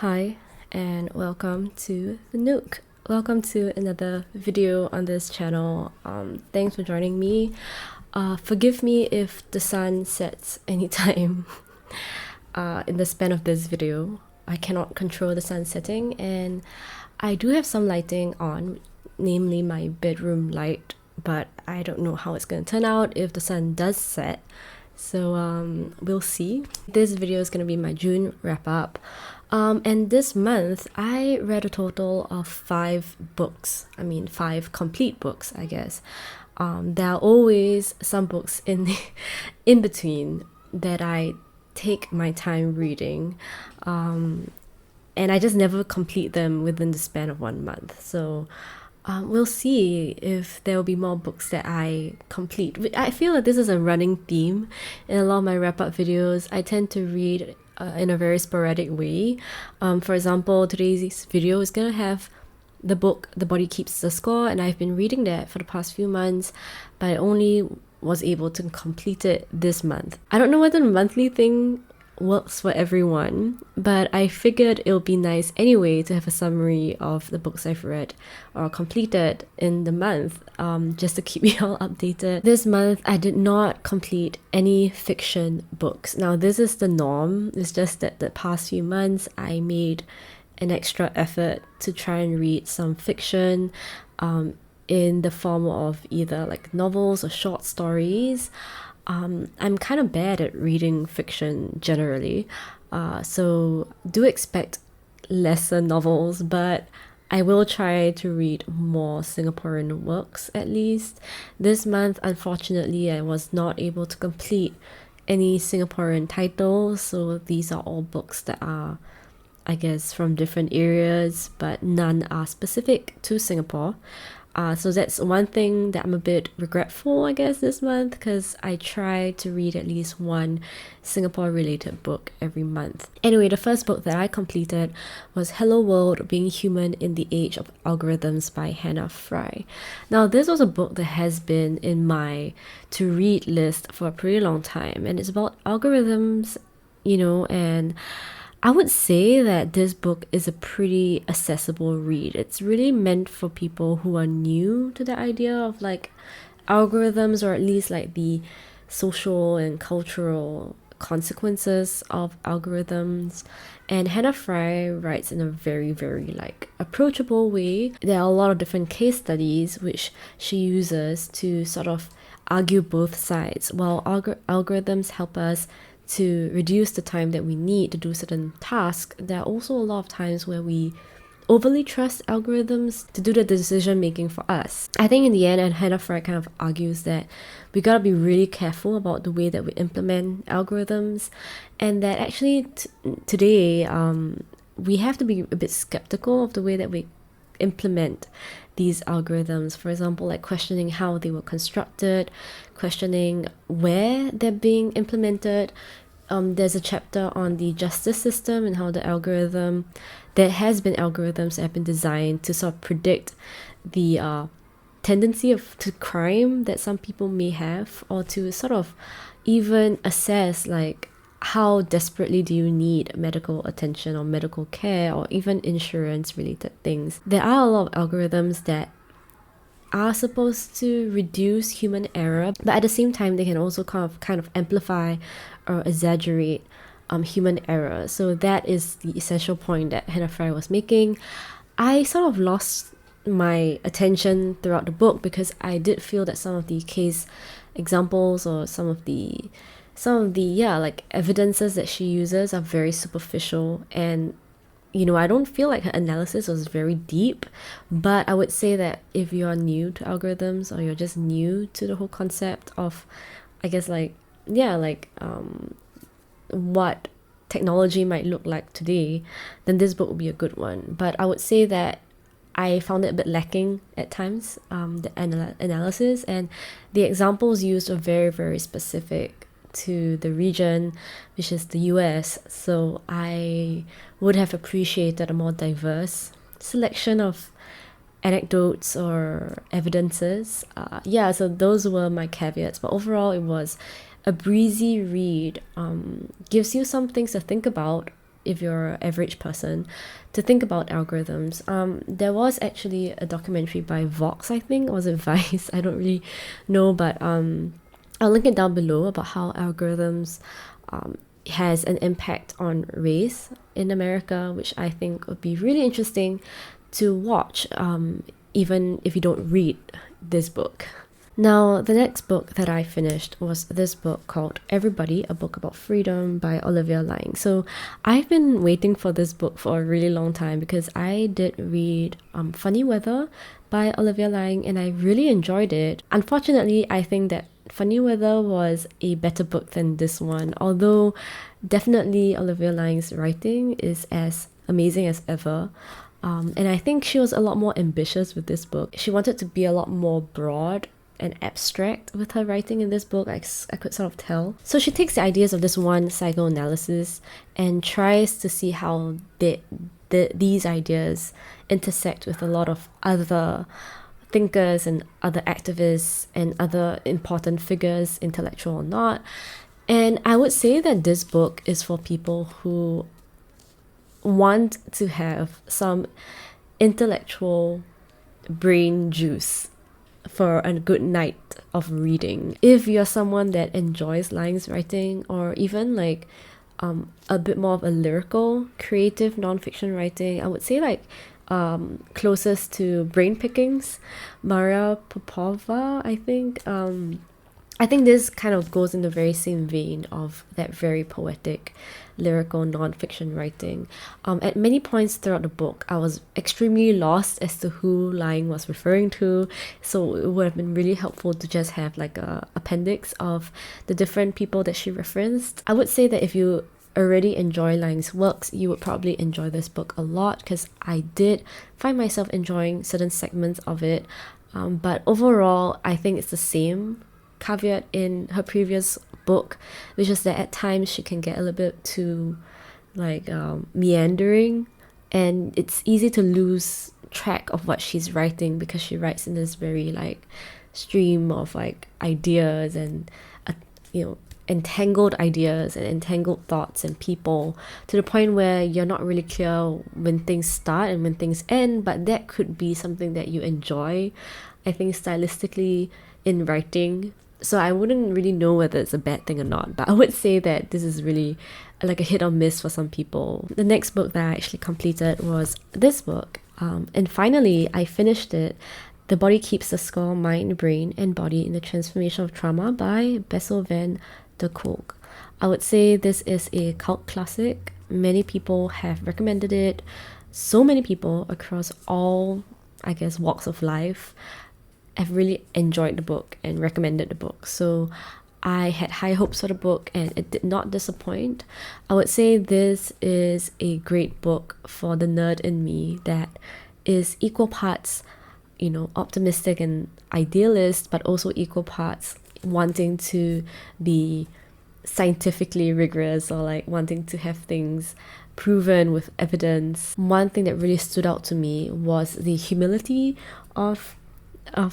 Hi, and welcome to the Nook. Welcome to another video on this channel. Thanks for joining me. Forgive me if the sun sets anytime in the span of this video. I cannot control the sun setting, and I do have some lighting on, namely my bedroom light, but I don't know how it's going to turn out if the sun does set. So we'll see. This video is going to be my June wrap-up. And this month, I read a total of 5 books. I mean, 5 complete books, I guess. There are always some books in between that I take my time reading. And I just never complete them within the span of 1 month. So we'll see if there will be more books that I complete. I feel like this is a running theme in a lot of my wrap-up videos. I tend to read in a very sporadic way. For example, today's video is gonna have the book The Body Keeps the Score, and I've been reading that for the past few months, but I only was able to complete it this month. I don't know whether the monthly thing works for everyone, but I figured it'll be nice anyway to have a summary of the books I've read or completed in the month, just to keep you all updated. This month I did not complete any fiction books. Now this is the norm. It's just that the past few months I made an extra effort to try and read some fiction in the form of either like novels or short stories. I'm kind of bad at reading fiction generally, so do expect lesser novels, but I will try to read more Singaporean works at least. This month, unfortunately, I was not able to complete any Singaporean titles, so these are all books that are, I guess, from different areas, but none are specific to Singapore. So that's one thing that I'm a bit regretful, I guess, this month, because I try to read at least one Singapore-related book every month. Anyway, the first book that I completed was Hello World, Being Human in the Age of Algorithms by Hannah Fry. Now, this was a book that has been in my to-read list for a pretty long time, and it's about algorithms, and I would say that this book is a pretty accessible read. It's really meant for people who are new to the idea of like algorithms, or at least like the social and cultural consequences of algorithms. And Hannah Fry writes in a very, very like approachable way. There are a lot of different case studies which she uses to sort of argue both sides. While algorithms help us to reduce the time that we need to do certain tasks, there are also a lot of times where we overly trust algorithms to do the decision making for us. I think in the end, and Hannah Fry kind of argues that we gotta be really careful about the way that we implement algorithms, and that actually today we have to be a bit skeptical of the way that we implement these algorithms. For example, like questioning how they were constructed, questioning where they're being implemented. There's a chapter on the justice system and how there has been algorithms that have been designed to sort of predict the tendency to crime that some people may have, or to sort of even assess like how desperately do you need medical attention or medical care or even insurance related things. There are a lot of algorithms that are supposed to reduce human error, but at the same time they can also kind of amplify or exaggerate human error. So that is the essential point that Hannah Fry was making. I sort of lost my attention throughout the book because I did feel that some of the case examples or some of the like evidences that she uses are very superficial, and I don't feel like her analysis was very deep. But I would say that if you are new to algorithms, or you're just new to the whole concept of, I guess, what technology might look like today, then this book would be a good one. But I would say that I found it a bit lacking at times, the analysis, and the examples used are very, very specific to the region, which is the US. So I would have appreciated a more diverse selection of anecdotes or evidences. So those were my caveats, but overall it was a breezy read. Gives you some things to think about if you're an average person, to think about algorithms. There was actually a documentary by Vox, I think, or was it Vice? I don't really know, but I'll link it down below about how algorithms has an impact on race in America, which I think would be really interesting to watch, even if you don't read this book. Now, the next book that I finished was this book called Everybody, a book about freedom by Olivia Laing. So I've been waiting for this book for a really long time because I did read Funny Weather by Olivia Laing and I really enjoyed it. Unfortunately, I think that Funny Weather was a better book than this one, although definitely Olivia Laing's writing is as amazing as ever. And I think she was a lot more ambitious with this book. She wanted to be a lot more broad and abstract with her writing in this book. I could sort of tell. So she takes the ideas of this one psychoanalysis and tries to see how these ideas intersect with a lot of other thinkers and other activists and other important figures, intellectual or not. And I would say that this book is for people who want to have some intellectual brain juice for a good night of reading. If you're someone that enjoys Laing's writing, or even like a bit more of a lyrical, creative nonfiction writing, I would say like closest to Brain Pickings, Maria Popova, I think. I think this kind of goes in the very same vein of that very poetic, lyrical non-fiction writing. At many points throughout the book, I was extremely lost as to who Laing was referring to, so it would have been really helpful to just have like a appendix of the different people that she referenced. I would say that if you already enjoy Laing's works, you would probably enjoy this book a lot, because I did find myself enjoying certain segments of it, but overall I think it's the same caveat in her previous book, which is that at times she can get a little bit too like meandering, and it's easy to lose track of what she's writing because she writes in this very like stream of like ideas and entangled ideas and entangled thoughts and people, to the point where you're not really clear when things start and when things end. But that could be something that you enjoy, I think, stylistically in writing. So I wouldn't really know whether it's a bad thing or not, but I would say that this is really like a hit or miss for some people. The next book that I actually completed was this book, and finally I finished it, The Body Keeps the Score, Mind, Brain and Body in the Transformation of Trauma by Bessel van der Kolk. I would say this is a cult classic. Many people have recommended it, so many people across all, I guess, walks of life. I've really enjoyed the book and recommended the book. So I had high hopes for the book and it did not disappoint. I would say this is a great book for the nerd in me that is equal parts, optimistic and idealist, but also equal parts wanting to be scientifically rigorous, or like wanting to have things proven with evidence. One thing that really stood out to me was the humility of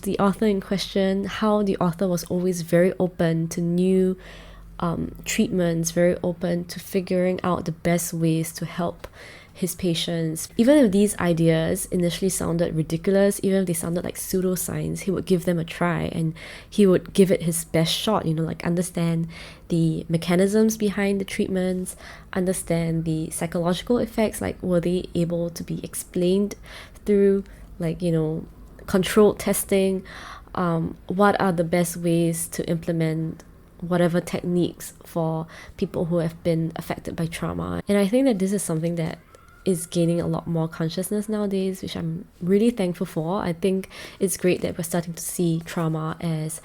the author in question, how the author was always very open to new treatments, very open to figuring out the best ways to help his patients. Even if these ideas initially sounded ridiculous, even if they sounded like pseudoscience, he would give them a try and he would give it his best shot, like understand the mechanisms behind the treatments, understand the psychological effects, like were they able to be explained through controlled testing, what are the best ways to implement whatever techniques for people who have been affected by trauma. And I think that this is something that is gaining a lot more consciousness nowadays, which I'm really thankful for. I think it's great that we're starting to see trauma as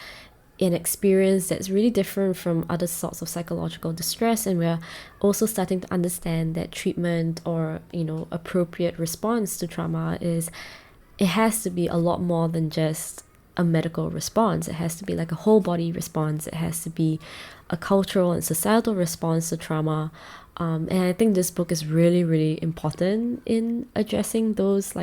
an experience that's really different from other sorts of psychological distress, and we're also starting to understand that treatment or appropriate response to trauma it has to be a lot more than just a medical response. It has to be like a whole body response. It has to be a cultural and societal response to trauma. And I think this book is really, really important in addressing those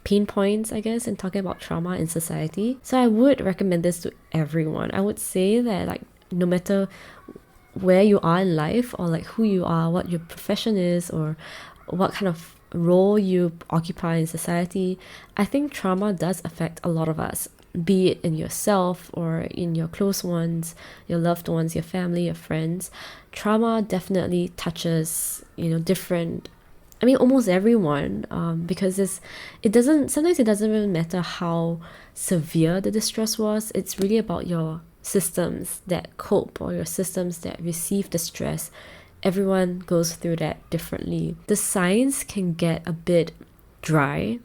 pain points, I guess, and talking about trauma in society. So I would recommend this to everyone. I would say that no matter where you are in life, or like who you are, what your profession is, or what kind of role you occupy in society, I think trauma does affect a lot of us, be it in yourself or in your close ones, your loved ones, your family, your friends. Trauma definitely touches, different, I mean, almost everyone, because sometimes it doesn't even matter how severe the distress was. It's really about your systems that cope, or your systems that receive the stress. Everyone goes through that differently. The science can get a bit dry,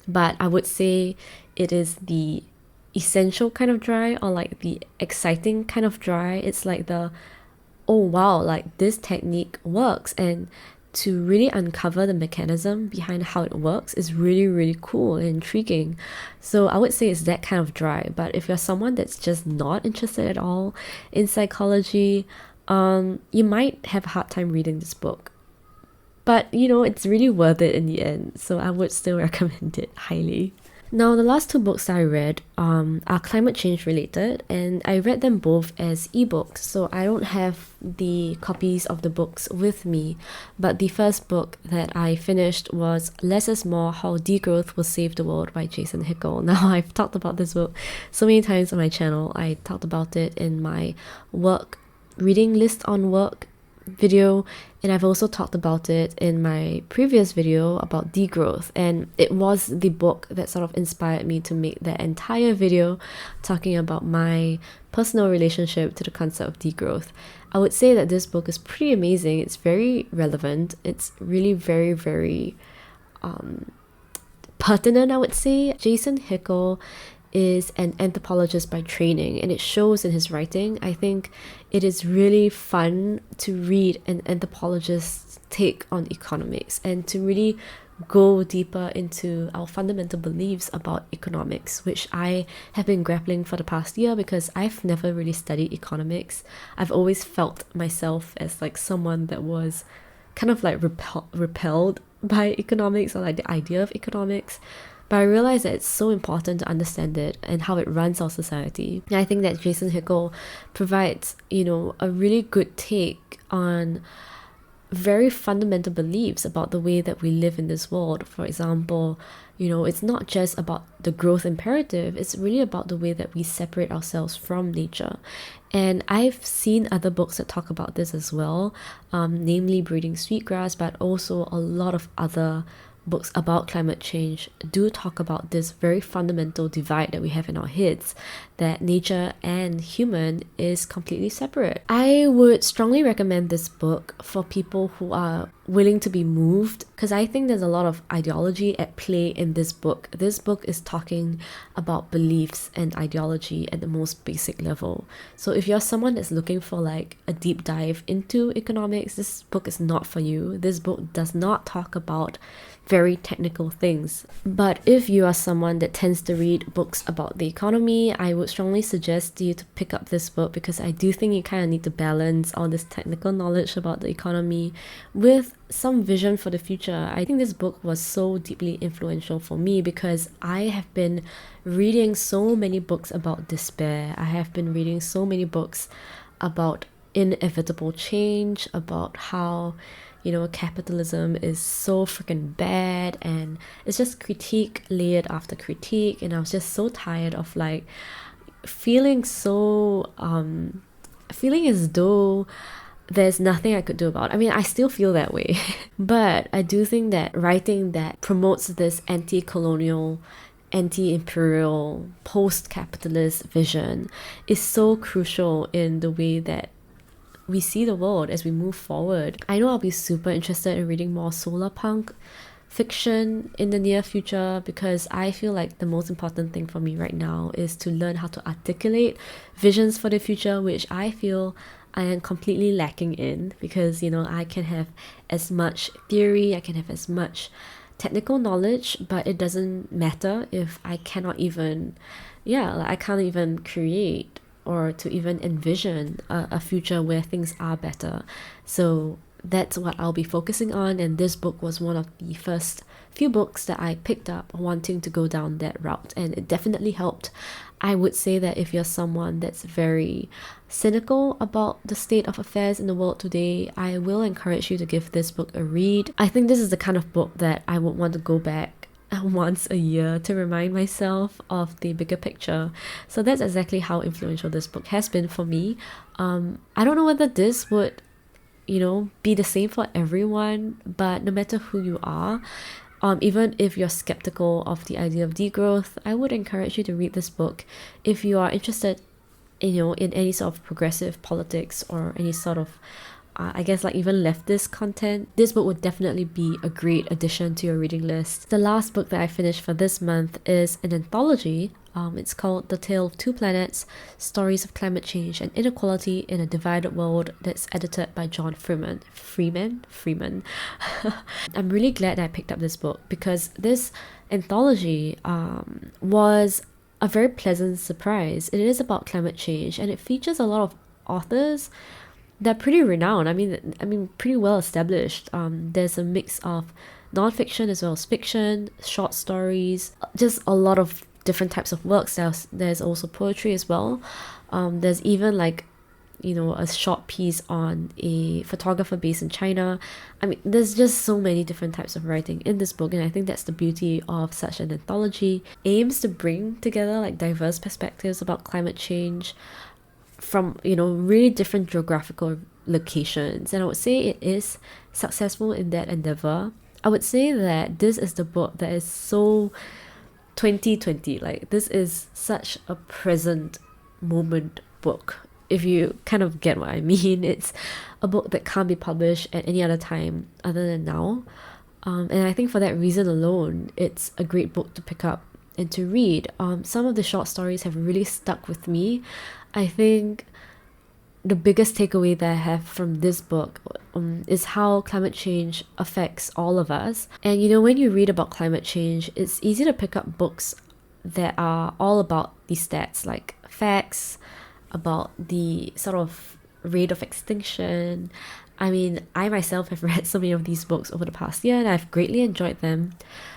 but I would say it is the essential kind of dry, or like the exciting kind of dry. It's like the, oh wow, like this technique works, and to really uncover the mechanism behind how it works is really, really cool and intriguing. So I would say it's that kind of dry. But if you're someone that's just not interested at all in psychology, you might have a hard time reading this book. But it's really worth it in the end, so I would still recommend it highly. Now, the last two books that I read are climate change related, and I read them both as ebooks, so I don't have the copies of the books with me. But the first book that I finished was Less is More: How Degrowth Will Save the World by Jason Hickel. Now, I've talked about this book so many times on my channel. I talked about it in my reading list on work video, and I've also talked about it in my previous video about degrowth, and it was the book that sort of inspired me to make that entire video talking about my personal relationship to the concept of degrowth. I would say that this book is pretty amazing. It's very relevant. It's really very, very pertinent, I would say. Jason Hickel is an anthropologist by training, and it shows in his writing. I think it is really fun to read an anthropologist's take on economics, and to really go deeper into our fundamental beliefs about economics, which I have been grappling for the past year because I've never really studied economics. I've always felt myself as like someone that was kind of like repelled by economics, or like the idea of economics. But I realized that it's so important to understand it and how it runs our society. And I think that Jason Hickel provides, a really good take on very fundamental beliefs about the way that we live in this world. For example, it's not just about the growth imperative, it's really about the way that we separate ourselves from nature. And I've seen other books that talk about this as well, namely Breeding Sweetgrass, but also a lot of other books about climate change do talk about this very fundamental divide that we have in our heads, that nature and human is completely separate. I would strongly recommend this book for people who are willing to be moved, because I think there's a lot of ideology at play in this book. This book is talking about beliefs and ideology at the most basic level. So if you're someone that's looking for like a deep dive into economics, this book is not for you. This book does not talk about very technical things. But if you are someone that tends to read books about the economy, I would strongly suggest you to pick up this book, because I do think you kind of need to balance all this technical knowledge about the economy with some vision for the future. I think this book was so deeply influential for me because I have been reading so many books about despair. I have been reading so many books about inevitable change, about how capitalism is so freaking bad, and it's just critique layered after critique, and I was just so tired of like feeling as though there's nothing I could do about it. I mean, I still feel that way. But I do think that writing that promotes this anti-colonial, anti-imperial, post-capitalist vision is so crucial in the way that we see the world as we move forward. I know I'll be super interested in reading more solar punk fiction in the near future, because I feel like the most important thing for me right now is to learn how to articulate visions for the future, which I feel I am completely lacking in, because I can have as much theory, I can have as much technical knowledge, but it doesn't matter if I cannot even I can't even create or to even envision a future where things are better. So that's what I'll be focusing on, and this book was one of the first few books that I picked up wanting to go down that route, and it definitely helped. I would say that if you're someone that's very cynical about the state of affairs in the world today, I will encourage you to give this book a read. I think this is the kind of book that I would want to go back once a year to remind myself of the bigger picture. So that's exactly how influential this book has been for me. I don't know whether this would, be the same for everyone, but no matter who you are, even if you're skeptical of the idea of degrowth, I would encourage you to read this book. If you are interested, in any sort of progressive politics or any sort of, I guess like even leftist content, this book would definitely be a great addition to your reading list. The last book that I finished for this month is an anthology. It's called The Tale of Two Planets, Stories of Climate Change and Inequality in a Divided World, that's edited by John Freeman. Freeman. I'm really glad that I picked up this book because this anthology was a very pleasant surprise. It is about climate change and it features a lot of authors that are pretty renowned. I mean, pretty well established. There's a mix of nonfiction as well as fiction, short stories, just a lot of different types of works. There's also poetry as well. There's even like, a short piece on a photographer based in China. I mean, there's just so many different types of writing in this book, and I think that's the beauty of such an anthology. Aims to bring together like diverse perspectives about climate change from, really different geographical locations, and I would say it is successful in that endeavor. I would say that this is the book that is so 2020, like this is such a present moment book, if you kind of get what I mean. It's a book that can't be published at any other time other than now, and I think for that reason alone, it's a great book to pick up and to read. Some of the short stories have really stuck with me. I think the biggest takeaway that I have from this book is how climate change affects all of us. And when you read about climate change, it's easy to pick up books that are all about the stats, like facts about the sort of rate of extinction. I mean, I myself have read so many of these books over the past year and I've greatly enjoyed them.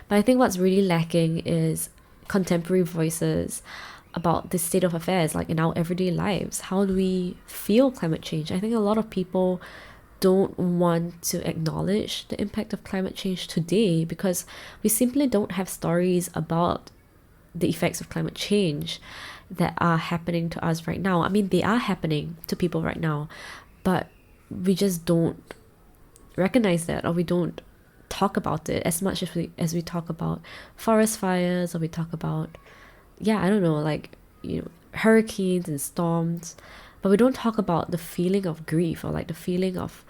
But I think what's really lacking is contemporary voices about the state of affairs, like in our everyday lives. How do we feel climate change? I think a lot of people don't want to acknowledge the impact of climate change today because we simply don't have stories about the effects of climate change that are happening to us right now. I mean, they are happening to people right now, but we just don't recognize that, or we don't talk about it as much as we talk about forest fires, or we talk about hurricanes and storms, but we don't talk about the feeling of grief or like the feeling of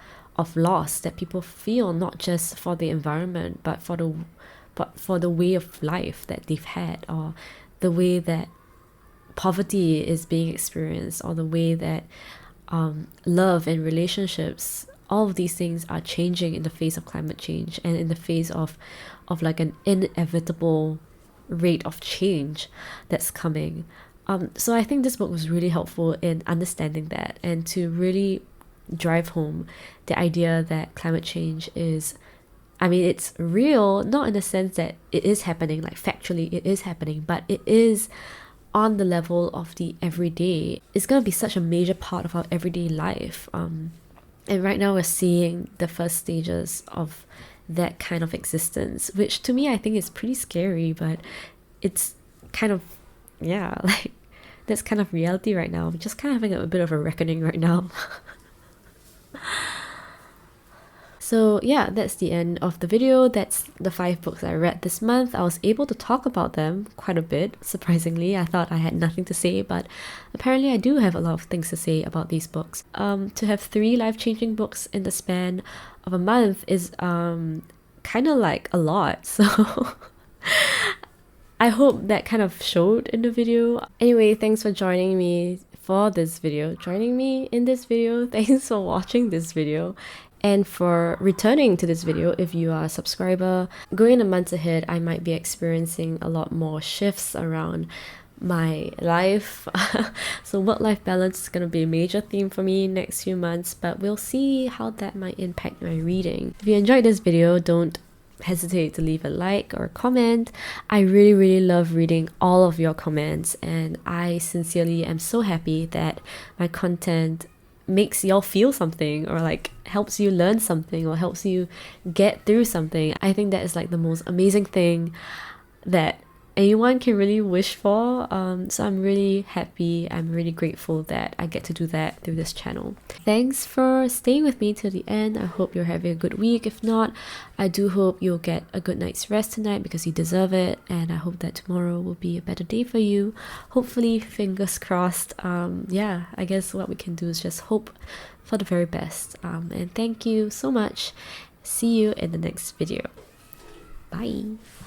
loss that people feel, not just for the environment but for the way of life that they've had, or the way that poverty is being experienced, or the way that love and relationships, all of these things are changing in the face of climate change and in the face of like an inevitable rate of change that's coming. So I think this book was really helpful in understanding that and to really drive home the idea that climate change is, it's real, not in the sense that it is happening, like factually it is happening, but it is on the level of the everyday. It's going to be such a major part of our everyday life. And right now we're seeing the first stages of that kind of existence, which to me I think is pretty scary, but it's kind of, like that's kind of reality right now. We're just kind of having a bit of a reckoning right now. So yeah, that's the end of the video. That's the 5 books I read this month. I was able to talk about them quite a bit, surprisingly. I thought I had nothing to say, but apparently I do have a lot of things to say about these books. To have 3 life-changing books in the span of a month is kind of like a lot. So I hope that kind of showed in the video. Anyway, thanks for joining me for this video. Thanks for watching this video. And for returning to this video, if you are a subscriber, going the months ahead, I might be experiencing a lot more shifts around my life. So work-life balance is going to be a major theme for me next few months, but we'll see how that might impact my reading. If you enjoyed this video, don't hesitate to leave a like or a comment. I really love reading all of your comments, and I sincerely am so happy that my content makes y'all feel something, or like helps you learn something, or helps you get through something. I think that is like the most amazing thing that anyone can really wish for. So I'm really happy, I'm really grateful that I get to do that through this channel. Thanks for staying with me till the end. I hope you're having a good week. If not, I do hope you'll get a good night's rest tonight, because you deserve it, and I hope that tomorrow will be a better day for you. Hopefully, fingers crossed. Yeah, I guess what we can do is just hope for the very best. And thank you so much. See you in the next video. Bye.